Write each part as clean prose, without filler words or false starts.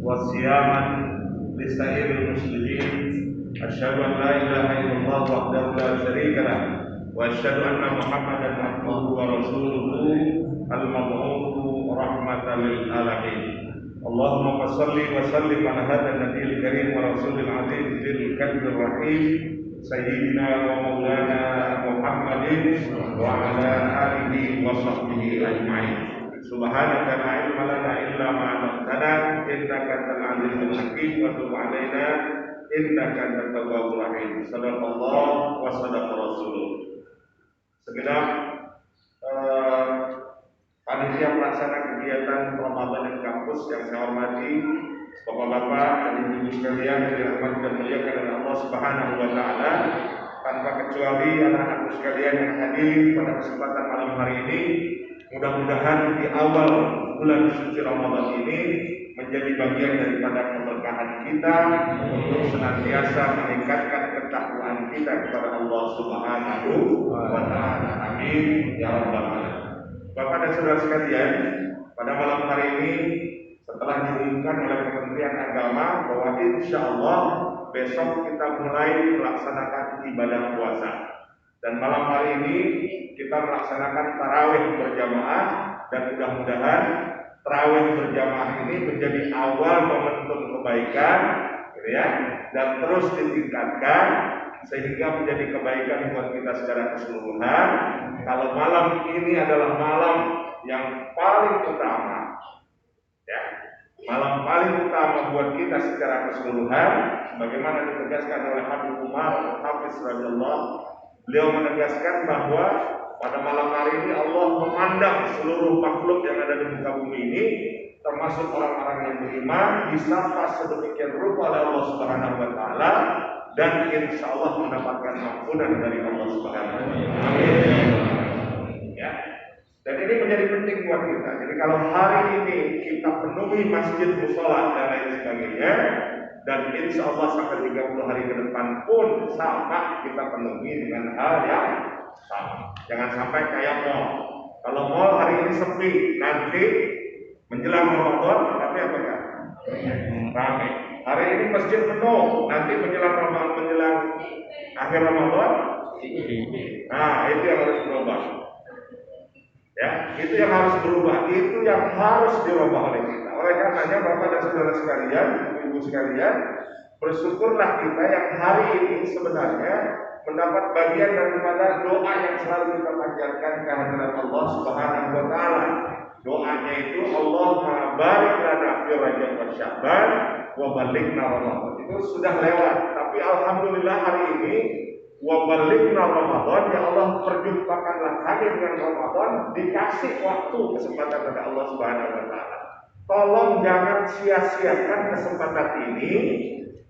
وصياما لسائر المسلمين. أشهد أن لا إله إلا الله وحده لا شريك له وأشهد أن محمدا عبده ورسوله المبعوث رحمة للعالمين. اللهم صل وسلم على هذا النبي الكريم ورسول العظيم ذي القلب الرحيم سيدنا ومولانا محمد وعلى آله وصحبه أجمعين. سبحانك لا علم لنا إلا ما علمتنا إنك أنت العليم الحكيم وتب علينا إنك أنت التواب الرحيم. صدق الله وصدق رسوله. Segenap panitia pelaksana kegiatan Ramadan di kampus yang saya hormati, Bapak-bapak dan ibu-ibu sekalian yang dirahmati dan dimuliakan oleh Allah Subhanahu wa taala, tanpa kecuali anak-anakku sekalian yang hadir pada kesempatan malam hari ini, mudah-mudahan di awal bulan suci Ramadan ini menjadi bagian daripada keberkahan kita untuk senantiasa meningkatkan ketakwaan kita kepada Allah Subhanahu wa taala. Amin ya rabbal alamin. Bapak dan saudara sekalian, pada malam hari ini setelah diumumkan oleh Kementerian Agama bahwa insya Allah besok kita mulai melaksanakan ibadah puasa, dan malam hari ini kita melaksanakan tarawih berjamaah, dan mudah-mudahan tarawih berjamaah ini menjadi awal momentum kebaikan, gitu ya, dan terus ditingkatkan sehingga menjadi kebaikan buat kita secara keseluruhan. Kalau malam ini adalah malam yang paling utama, ya, malam paling utama buat kita secara keseluruhan, sebagaimana ditegaskan oleh Habib Umar Hafiz radhiyallahu, beliau menegaskan bahwa pada malam hari ini Allah memandang seluruh makhluk yang ada di muka bumi ini, termasuk orang-orang yang beriman, disapa sedemikian rupa oleh Allah Subhanahu wa taala, dan insya Allah mendapatkan ampunan dari Allah Subhanahu wa taala. Amin. Ya. Dan ini menjadi penting buat kita. Jadi kalau hari ini kita penuhi masjid, musola dan lain sebagainya, dan insya Allah sampai 30 hari ke depan pun sama kita penuhi dengan hal yang sama. Jangan sampai kayak mall. Kalau mall hari ini sepi, nanti menjelang Ramadan tapi apa kan? Ramai. Hari ini masjid penuh, nanti menjelang Ramadan, menjelang akhir Ramadan, nah itu yang harus berubah. Ya, itu yang harus berubah, itu yang harus dirubah oleh kita. Oleh karenanya Bapak dan Saudara sekalian, Ibu sekalian, bersyukurlah kita yang hari ini sebenarnya mendapat bagian daripada doa yang selalu kita panjatkan ke hadirat Allah Subhanahu wa taala. Doanya itu Allahumma barik lana fi Rajab wa Sya'ban wa balighna Ramadan. Itu sudah lewat, tapi alhamdulillah hari ini wa balighna Ramadan, ya Allah perjumpakanlah kami dengan Ramadan, dikasih waktu kesempatan dari Allah Subhanahu wa taala. Tolong jangan sia-siakan kesempatan ini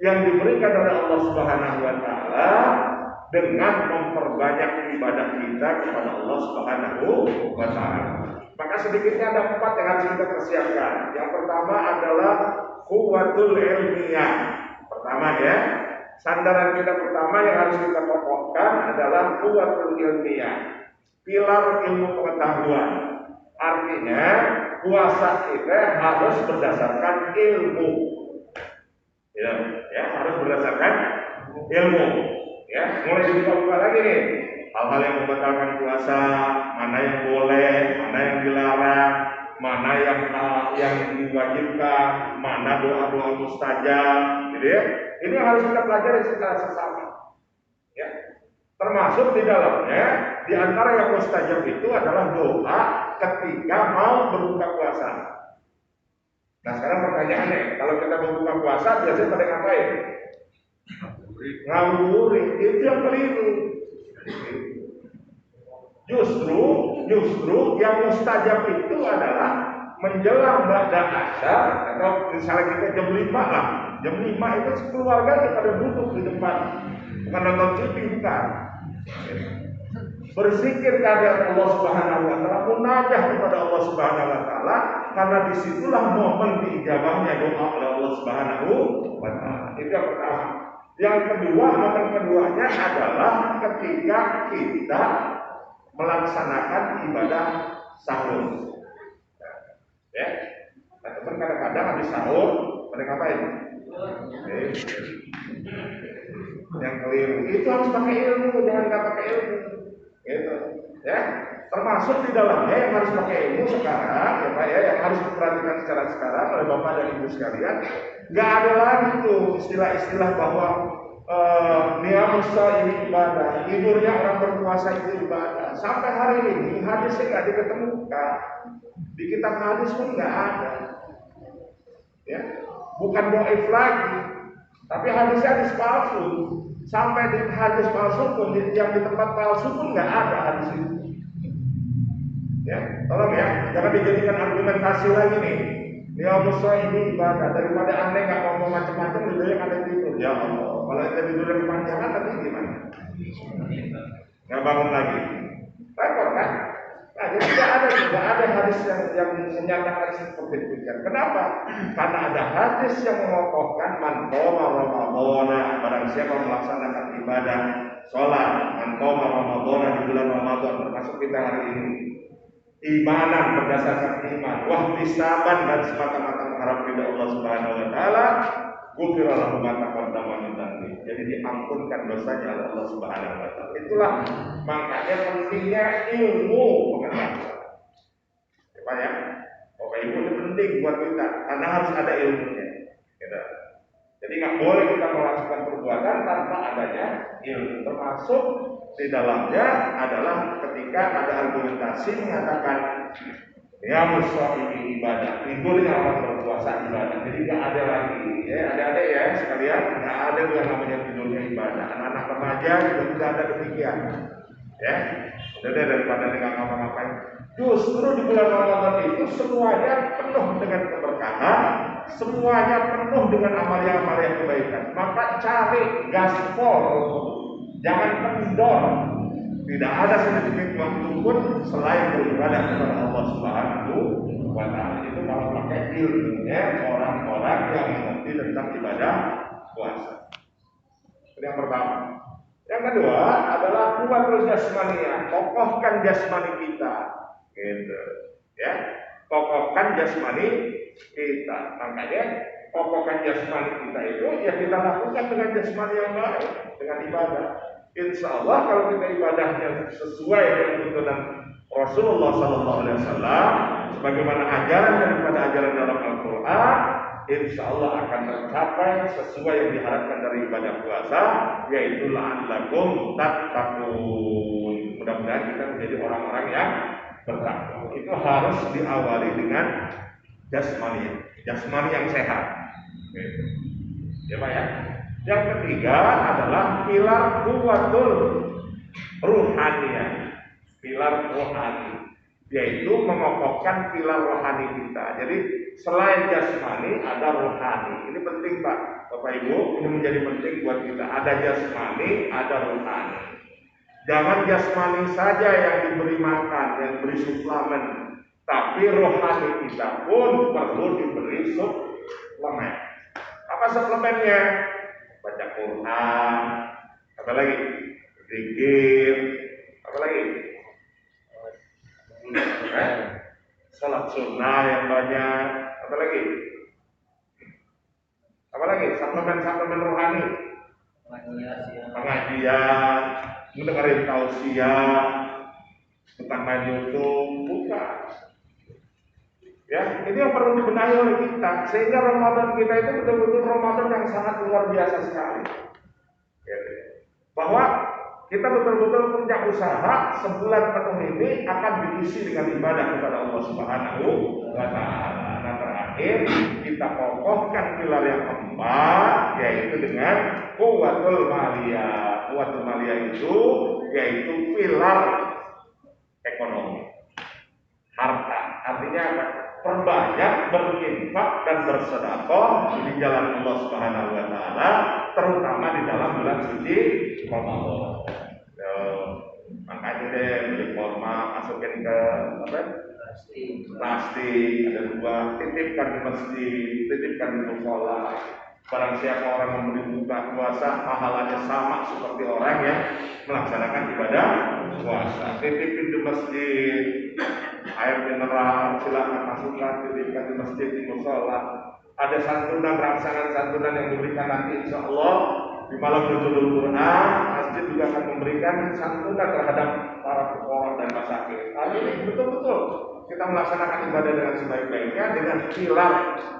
yang diberikan oleh Allah Subhanahu wa taala dengan memperbanyak ibadah kita kepada Allah Subhanahu wa taala. Maka sedikitnya ada 4 yang harus kita persiapkan. Yang pertama adalah quwwatul ilmiyah. Pertama ya, sandaran kita pertama yang harus kita kokohkan adalah quwwatul ilmiyah, pilar ilmu pengetahuan. Artinya puasa kita harus berdasarkan ilmu. Ya, harus berdasarkan ilmu. Ya, mulai dibuka lagi nih. Hal-hal yang membatalkan puasa, mana yang boleh, mana yang dilarang, mana yang diwajibkan, mana doa-doa mustajab, gitu ya. Ini harus kita pelajari secara sesama. Ya. Termasuk di dalamnya, di antara yang mustajab itu adalah doa ketika mau berbuka puasa. Nah sekarang pertanyaannya, kalau kita berbuka puasa biasanya pada ngapain? Ngabuburit, itu yang keliru. Justru yang mustajab itu adalah menjelang ba'da asar, atau misalnya kita jam 5 lah. Jam 5 itu keluarga pada duduk di depan, bukan nonton TV, bukan. Berzikir kehadirat Allah Subhanahu wa taala, munajah kepada Allah Subhanahu wa taala, karena disitulah momen diijabahnya doa oleh Allah Subhanahu wa taala. Itu yang pertama. Yang kedua, momen keduanya adalah ketika kita melaksanakan ibadah sahur. Ya. Nah, kadang-kadang habis sahur Pada ngapain? Yang keliru itu harus pakai ilmu, jangan nggak pakai ilmu. Gitu, ya. Termasuk di dalamnya yang harus pakai ilmu sekarang, ya Pak ya, yang harus diperhatikan secara sekarang oleh Bapak dan Ibu sekalian. Nggak ada lagi tuh istilah-istilah bahwa niamus ini ibadah, tidurnya orang berpuasa itu ibadah. Sampai hari ini hadisnya nggak diketemukan, di kitab hadis pun nggak ada. Ya, bukan doif lagi, tapi hadis palsu. Sampai di hadis palsu pun, yang di tempat palsu pun nggak ada hadis itu. Ya, tolong ya, jangan dijadikan argumentasi lagi nih. Niamus ini ibadah, daripada anda nggak ngomong macam-macam, lebih baik anda tidur. Ya Allah, kalau anda tidur yang kepanjangan nanti gimana? Nggak bangun lagi, repot kan? Nah, jadi tidak ada hadis yang menyatakan seperti itu. Kenapa? Karena ada hadis yang mengokohkan man qoma Ramadhana, barang siapa melaksanakan ibadah sholat, man qoma Ramadhana di bulan Ramadan, termasuk kita hari ini, imanan berdasarkan iman, wahtisaban dan semata-mata mengharap ridha Allah Subhanahu wa taala, ghufira lahu ma taqaddama min dzambi. Jadi diampunkan dosanya oleh Allah Subhanahu wa taala. Itulah makanya pentingnya ilmu pengetahuan. Pak ya, Bapak Ibu itu penting buat kita karena harus ada ilmunya. Gitu. Jadi nggak boleh kita melakukan perbuatan tanpa adanya ilmu. Termasuk di dalamnya adalah ketika ada argumentasi mengatakan ya musuh ini ibadah, tidurnya orang berpuasa ibadah. Jadi nggak ada lagi, ya adik-adik ya sekalian, nggak ada yang namanya tidurnya ibadah. Anak-anak remaja juga tidak ada demikian. Ya, udah deh daripada nggak ngapa-ngapain. Justru di bulan Ramadan itu semuanya penuh dengan keberkahan, semuanya penuh dengan amalia-amalia kebaikan. Maka cari gaspol, jangan kendor. Tidak ada sedikit waktu pun selain beribadah kepada Allah Subhanahu wa taala. Itu kalau pakai ilmunya orang-orang yang mengerti tentang ibadah puasa. Ini yang pertama. Yang kedua adalah kuwatul jasmaniyah, kokohkan jasmani kita. Gitu. Ya, kokohkan jasmani kita. Makanya kokohkan jasmani kita itu ya kita lakukan dengan jasmani yang baik, dengan ibadah. Insya Allah kalau kita ibadahnya sesuai dengan tuntunan Rasulullah SAW, sebagaimana ajaran daripada ajaran dalam Al-Quran, insya Allah akan tercapai sesuai yang diharapkan dari ibadah puasa, yaitu la'allakum tattaqun. Mudah-mudahan kita menjadi orang-orang yang bertakwa. Itu harus diawali dengan jasmani yang sehat. Ya Pak ya. Yang ketiga adalah pilar kuwatul ruhaniyah, pilar rohani, yaitu mengokohkan pilar rohani kita. Jadi selain jasmani ada rohani. Ini penting Pak, Bapak Ibu, ini menjadi penting buat kita. Ada jasmani, ada rohani. Jangan jasmani saja yang diberi makan, yang diberi suplemen, tapi rohani kita pun perlu diberi suplemen. Apa suplemennya? Baca Quran, apa lagi? Zikir, apa lagi? Salat sunnah yang banyak, apa lagi? Apa lagi? Suplemen rohani, pengajian, mendengarin tausiah, bukan main YouTube, bukan. Ya, ini yang perlu dibenahi oleh kita sehingga Ramadan kita itu betul-betul Ramadan yang sangat luar biasa sekali. Ya, bahwa kita betul-betul punya usaha sebulan penuh ini akan diisi dengan ibadah kepada Allah Subhanahu wa taala. Nah, terakhir kita kokohkan pilar yang keempat, yaitu dengan quwwatul maliyah. Quwwatul maliyah itu yaitu pilar ekonomi, harta. Artinya apa? Perbanyak berinfak dan bersedekah di jalan Allah Subhanahu wa taala, terutama di dalam bulan suci Ramadan. Makanya deh beli kurma, masukin ke apa? Plastik, ada dua, titipkan di masjid, titipkan di mushola. Barang siapa orang memberi buka puasa, pahalanya sama seperti orang yang melaksanakan ibadah puasa. Titipin di masjid, air mineral silakan masukkan, titipkan di masjid, di mushola. ada santunan, rangsangan santunan yang diberikan nanti insya Allah di malam Nuzulul Quran. Masjid juga akan memberikan santunan terhadap para fuqara dan masakin. Hal ini betul-betul kita melaksanakan ibadah dengan sebaik-baiknya dengan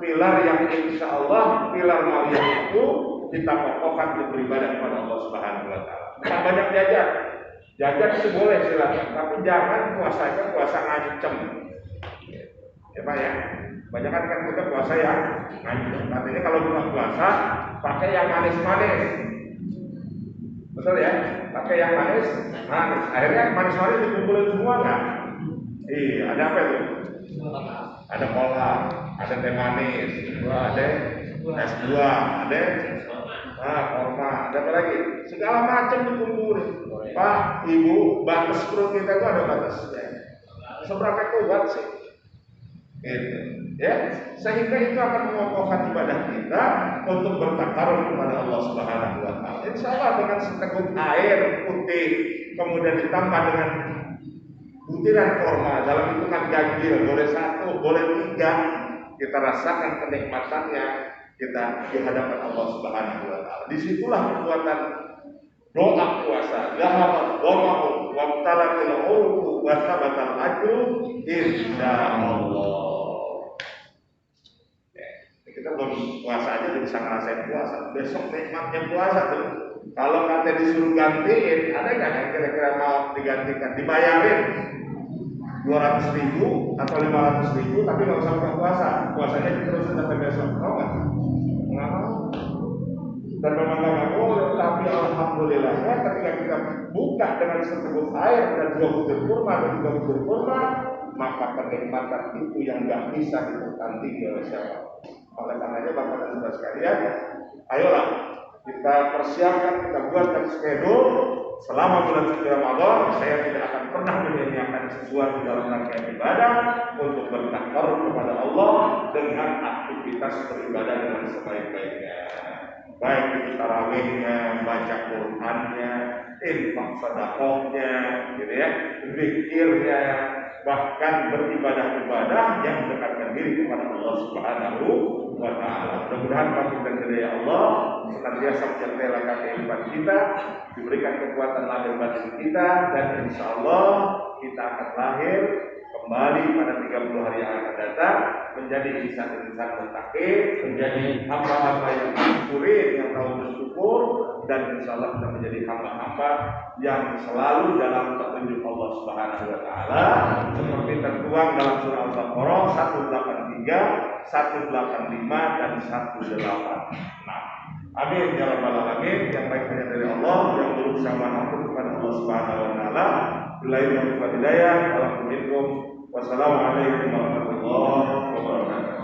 pilar yang insya Allah pilar mulia itu kita kokohkan untuk beribadah kepada Allah Subhanahu wa taala. Bukan banyak jajan itu boleh silakan, tapi jangan puasanya puasa ngancem. Ya Pak ya. Banyak kan kita puasa yang ngancem. Artinya kalau buka puasa pakai yang manis-manis. Betul ya? Pakai yang manis. Akhirnya manis-manis dikumpulin semua enggak? Iya, ada apa itu? Ada cola, ada teh manis, ada es buah, ada korma, ada apa lagi? Segala macam dikumpulin. Pak, Ibu, batas perut kita itu ada batasnya. Seberapa kuat sih? Gitu. Ya, sehingga itu akan mengokohkan ibadah kita untuk bertakarub kepada Allah Subhanahu wa taala. Insyaallah dengan seteguk air putih kemudian ditambah dengan butiran korma dalam hitungan ganjil, boleh 1, boleh 3, kita rasakan kenikmatannya kita di hadapan Allah Subhanahu wa taala. Disitulah kekuatan doa puasa. Zahabat dhama'u wa talatil 'urqu wa thabatal ajru insyaallah. Kita belum puasa aja udah bisa ngerasain puasa. Besok nikmatnya puasa tuh. Kalau nanti disuruh gantiin, ada nggak yang kira-kira mau digantikan? Dibayarin 200.000 atau 500.000, tapi nggak usah buka puasa. Puasanya diterusin sampai besok. Mau nggak? Nggak mau. Dan memang nggak boleh. Tapi alhamdulillahnya ketika kita buka dengan seteguk air dan 2 butir kurma dan 3 butir kurma, maka kenikmatan itu yang nggak bisa ditandingi oleh siapa. Oleh karenanya Bapak dan Saudara sekalian, ayolah kita persiapkan, kita buatkan schedule selama bulan suci Ramadan. Saya tidak akan pernah menyia-nyiakan sesuatu dalam rangkaian ibadah untuk bertakarub kepada Allah dengan aktivitas beribadah dengan sebaik-baiknya. Baik itu tarawihnya, baca Qur'annya, infak sedekahnya, gitu ya, zikirnya, bahkan beribadah-ibadah yang mendekatkan diri kepada Allah Subhanahu wa taala. Mudah-mudahan taufik dan hidayah Allah senantiasa menjadikan kehidupan kita, diberikan kekuatan lahir batin kita, dan insyaallah kita akan lahir kembali pada 30 hari yang akan datang menjadi insan-insan muttaqin, menjadi hamba-hamba yang syukurin, yang tahu bersyukur, dan insyaallah kita menjadi hamba-hamba yang selalu dalam petunjuk Allah Subhanahu wa taala seperti tertuang dalam surah Al-Baqarah 183, 185 dan 186. Amin ya rabbal alamin. Yang baik hanya dari Allah, yang buruk sama ampun kepada Allah Subhanahu wa taala. Billahi taufiq wal hidayah. Wassalamualaikum warahmatullahi wabarakatuh.